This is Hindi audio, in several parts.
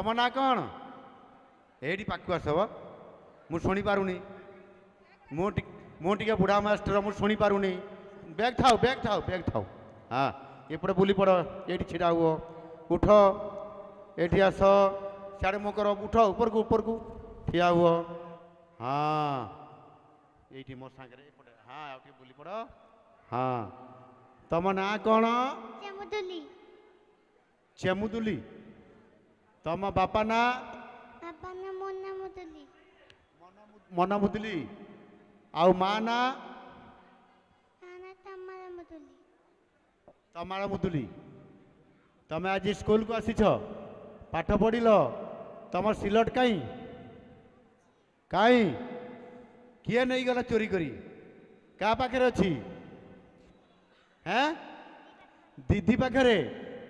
तम ना कौन एटी पाक आसब मु शुणी पारुनी मुझे बुढ़ा मास्टर मु शुणी पारुनी बैग थाओ हाँ एपटे बुली पड़ ये छिड़ा हुओ उठ ये आस सियाड़े मुँह कर उठ ऊपर को ठिया हुओ हाँ ये मोर सांगे हाँ आउ बुली पड़ हाँ तम ना कौन चेमुदुली तम बापा ना मना मुदुली आउ माँ ना तमारा मुदुली तमे आज स्कूल को आसीछ पाठ पढ़िल तम सिलट कहीं कहीं किए नहीं गला चोरी करी क्या पाखे अच्छी हैं दीदी पाखे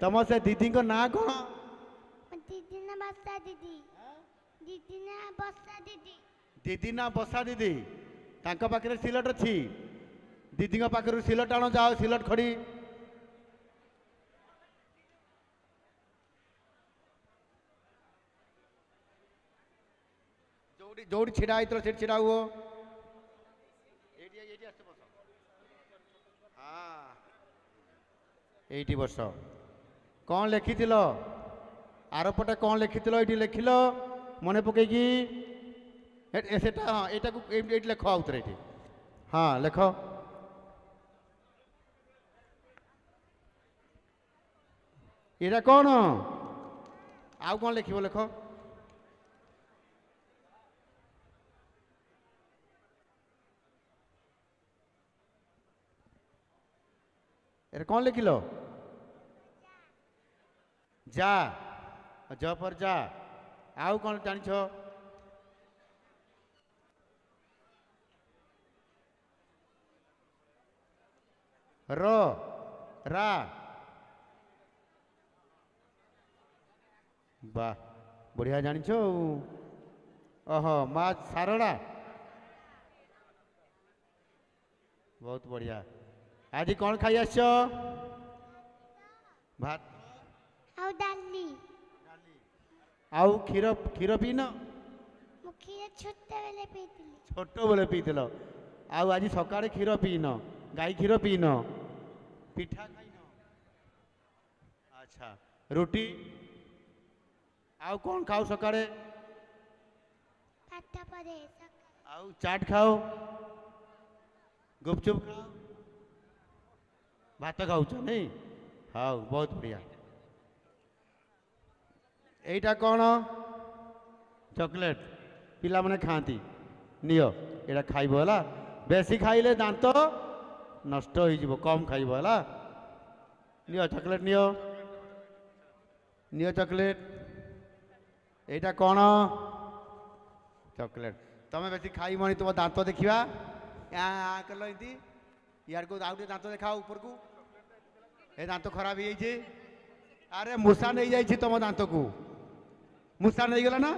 तम से दीदी को ना कौन दीदी ना बसा दीदी तांका पाखे सिलट अच्छी दीदी पाखे सिलट आण जाओ सिलट खड़ी जोड़ी छिड़ा से छिड़ा हुओ हाँ एटी वर्ष कौन लिखी आरपटे कौन लिखी ये लिखिल मन पकईकी हाँ ये लेख आउे ये हाँ लेख ये कौन आउ कौन लिख लेख एरे कौन लिखिल जा ज पर जा आउ कौन जान रा वाह बढ़िया जान ओहो माँ सारड़ा बहुत बढ़िया आज कौन खाई आस भात आउ क्षीर क्षीर पीन छोट बेले पील आउ आज सकाଳେ क्षीर पीन गाई क्षीर पीन पिठा खाइन अच्छा रुटी आउ कौन खाओ सकाଳେ आउ चाट खाओ गुपचुप खाओ भात खाऊच नहीं हाँ बहुत बढ़िया यहीटा कौन चॉकलेट पिला माने खाती नियो एटा खाइब है बेसी खाइले दांत नष्ट हो कम खाइब है Neo chocolate Neo Neo chocolate यहीटा कौन चॉकलेट तमें बेसी खाइबनी तुम दांत देखा कल यार को आउटे दांत देखा ऊपर को ए दांत खराब हो जाइए अरे मूषा नहीं जाइए तुम दांत को मूषा नहीं गला ना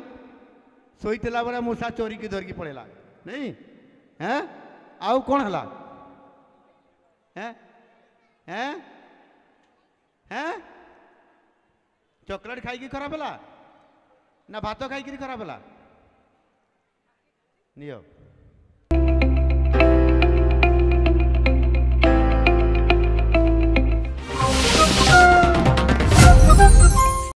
शोला बेले मूषा चोरी की धरिकी पड़ेगा नहीं हैं आउ कौन है हैं हैं हैं चॉकलेट खाई खराब है ना भात खाई खराब है नियो